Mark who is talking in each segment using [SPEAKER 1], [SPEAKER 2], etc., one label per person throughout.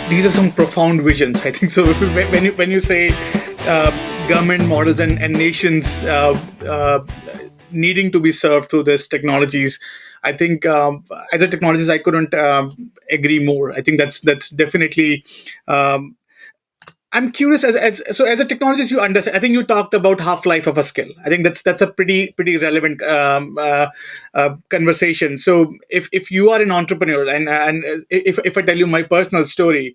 [SPEAKER 1] these are some profound visions, I think. So when you say government models and nations needing to be served through these technologies, I think as a technologist, I couldn't agree more. I think that's definitely. I'm curious as a technologist, you understand. I think you talked about half life of a skill. I think that's a pretty relevant conversation. So if you are an entrepreneur, and if I tell you my personal story,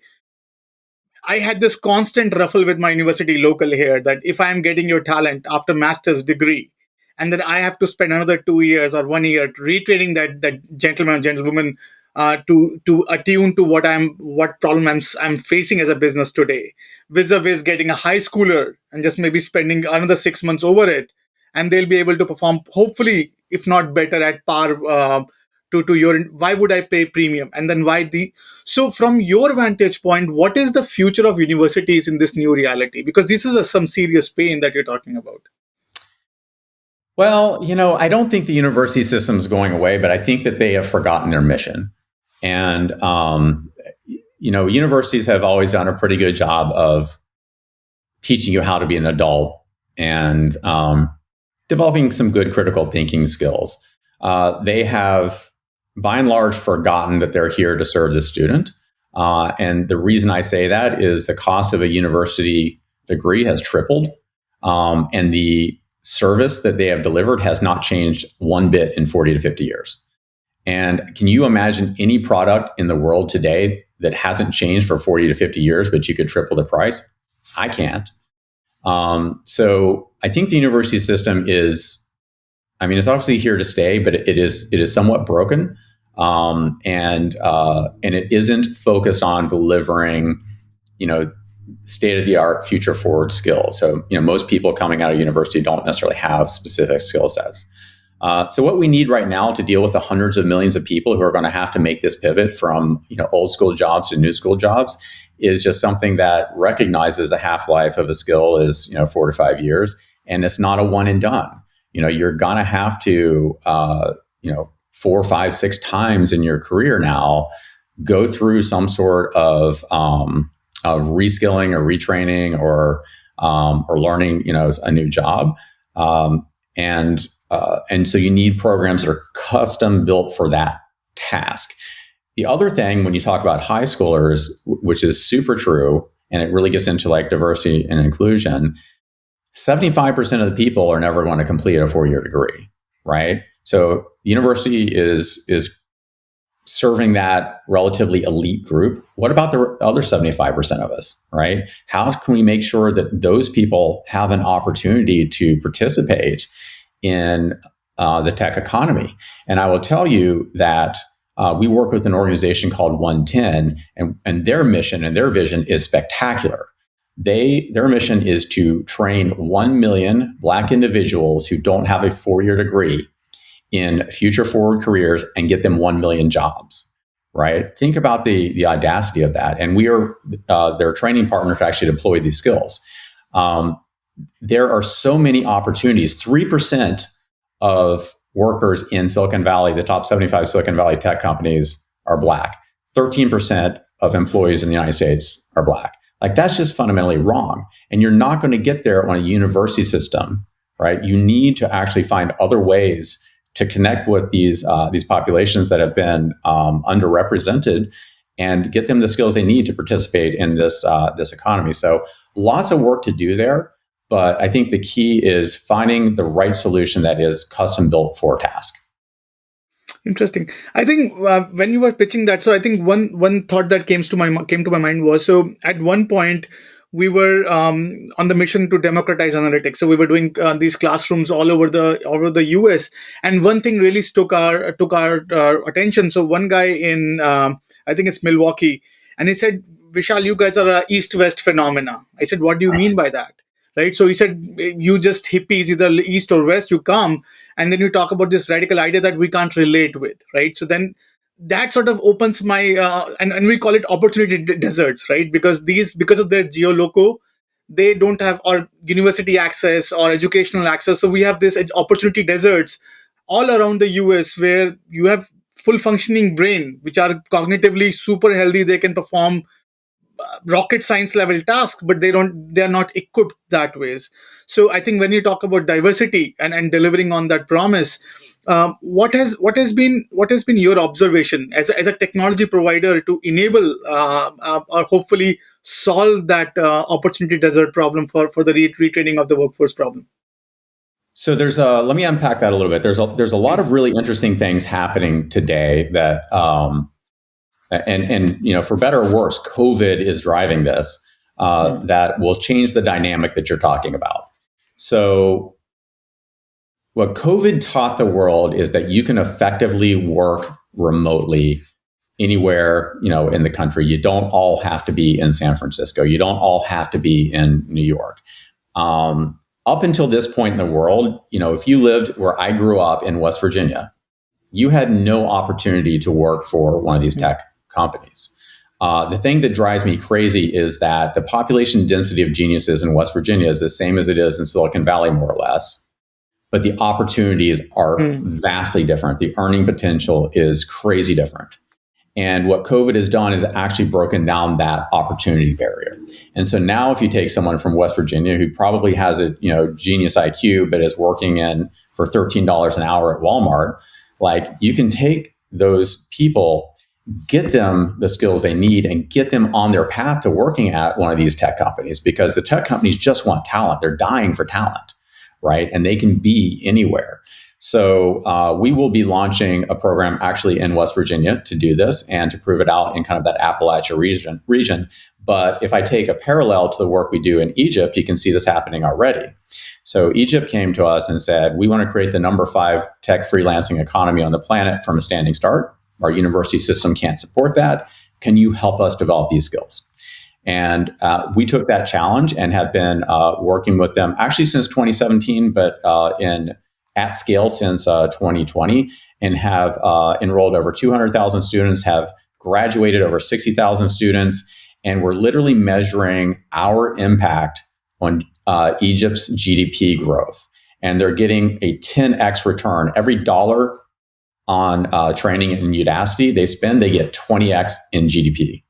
[SPEAKER 1] I had this constant ruffle with my university local here that if I am getting your talent after master's degree, and then I have to spend another 2 years or 1 year retraining that gentleman or gentlewoman to attune to what problem I'm facing as a business today, vis-a-vis getting a high schooler and just maybe spending another 6 months over it, and they'll be able to perform hopefully, if not better, at par. To your, why would I pay premium, and then why the so from your vantage point, what is the future of universities in this new reality? Because this is some serious pain that you're talking about.
[SPEAKER 2] Well, I don't think the university system is going away, but I think that they have forgotten their mission. And, universities have always done a pretty good job of teaching you how to be an adult and developing some good critical thinking skills. They have, by and large, forgotten that they're here to serve the student. And the reason I say that is the cost of a university degree has tripled, and the service that they have delivered has not changed one bit in 40 to 50 years. And can you imagine any product in the world today that hasn't changed for 40 to 50 years, but you could triple the price? I can't. So I think the university system is, it's obviously here to stay, but it is somewhat broken. And it isn't focused on delivering, state-of-the-art, future-forward skills. So, most people coming out of university don't necessarily have specific skill sets. So what we need right now to deal with the hundreds of millions of people who are going to have to make this pivot from, old school jobs to new school jobs is just something that recognizes the half-life of a skill is, 4 to 5 years, and it's not a one and done. You're going to have to, 4, 5, 6 times in your career now go through some sort of reskilling or retraining or learning, a new job, and so you need programs that are custom built for that task. The other thing, when you talk about high schoolers, which is super true, and it really gets into like diversity and inclusion, 75% of the people are never going to complete a 4-year degree, right? So the university is serving that relatively elite group. What about the other 75% of us, right? How can we make sure that those people have an opportunity to participate in the tech economy? And I will tell you that we work with an organization called 110, and their mission and their vision is spectacular. Their mission is to train 1 million Black individuals who don't have a 4-year degree in future forward careers and get them 1 million jobs, right? Think about the audacity of that. And we are their training partner to actually deploy these skills. There are so many opportunities. 3% of workers in Silicon Valley, the top 75 Silicon Valley tech companies, are Black. 13% of employees in the United States are Black. Like, that's just fundamentally wrong. And you're not going to get there on a university system, right? You need to actually find other ways to connect with these populations that have been underrepresented and get them the skills they need to participate in this economy. So lots of work to do there, but I think the key is finding the right solution that is custom built for a task.
[SPEAKER 1] Interesting. I think when you were pitching that, so I think one thought that came to my mind was, so at one point we were on the mission to democratize analytics. So we were doing these classrooms all over the US, and one thing really took our attention. So one guy in I think it's Milwaukee, and he said, "Vishal, you guys are a East-West phenomena." I said, "What do you mean by that?" Right? So he said, "You just hippies, either East or West, you come, and then you talk about this radical idea that we can't relate with." Right? So then that sort of opens my and we call it opportunity deserts, right? Because of their geoloco, they don't have or university access or educational access. So we have this opportunity deserts all around the US where you have full functioning brain, which are cognitively super healthy. They can perform rocket science level tasks, but they're not equipped that ways. So I think when you talk about diversity and delivering on that promise, what has been your observation as a technology provider to enable or hopefully solve that opportunity desert problem for the retraining of the workforce problem?
[SPEAKER 2] So let me unpack that a little bit. There's a lot of really interesting things happening today that and for better or worse, COVID is driving this, that will change the dynamic that you're talking about. So what COVID taught the world is that you can effectively work remotely anywhere, in the country. You don't all have to be in San Francisco. You don't all have to be in New York. Up until this point in the world, if you lived where I grew up in West Virginia, you had no opportunity to work for one of these tech companies. The thing that drives me crazy is that the population density of geniuses in West Virginia is the same as it is in Silicon Valley, more or less. But the opportunities are vastly different. The earning potential is crazy different. And what COVID has done is actually broken down that opportunity barrier. And so now if you take someone from West Virginia who probably has a genius IQ, but is working for $13 an hour at Walmart, like, you can take those people, get them the skills they need, and get them on their path to working at one of these tech companies, because the tech companies just want talent. They're dying for talent, right? And they can be anywhere. So we will be launching a program actually in West Virginia to do this and to prove it out in kind of that Appalachia region. But if I take a parallel to the work we do in Egypt, you can see this happening already. So Egypt came to us and said, we want to create the number 5 tech freelancing economy on the planet from a standing start. Our university system can't support that. Can you help us develop these skills? And we took that challenge and have been working with them actually since 2017, but at scale since 2020, and have enrolled over 200,000 students, have graduated over 60,000 students, and we're literally measuring our impact on Egypt's GDP growth. And they're getting a 10x return. Every dollar on training in Udacity they spend, they get 20x in GDP,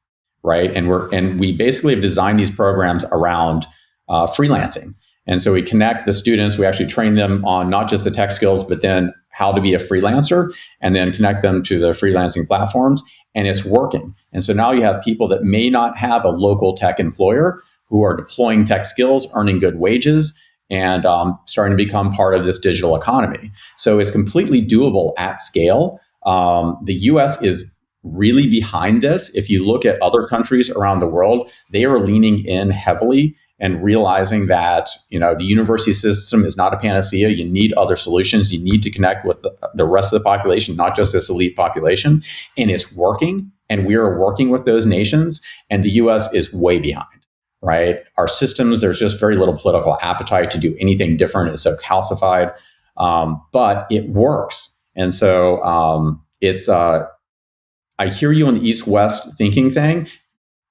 [SPEAKER 2] right? And we basically have designed these programs around freelancing. And so we connect the students, we actually train them on not just the tech skills, but then how to be a freelancer, and then connect them to the freelancing platforms, and it's working. And so now you have people that may not have a local tech employer who are deploying tech skills, earning good wages, and starting to become part of this digital economy. So it's completely doable at scale. The US is really behind this. If you look at other countries around the world, they are leaning in heavily and realizing that the university system is not a panacea. You need other solutions. You need to connect with the rest of the population, not just this elite population. And it's working. And we are working with those nations. And the US is way behind, right? Our systems, there's just very little political appetite to do anything different. It's so calcified, but it works. And so I hear you on the East-West thinking thing,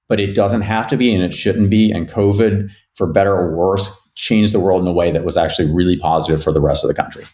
[SPEAKER 2] but it doesn't have to be, and it shouldn't be. And COVID, for better or worse, changed the world in a way that was actually really positive for the rest of the country.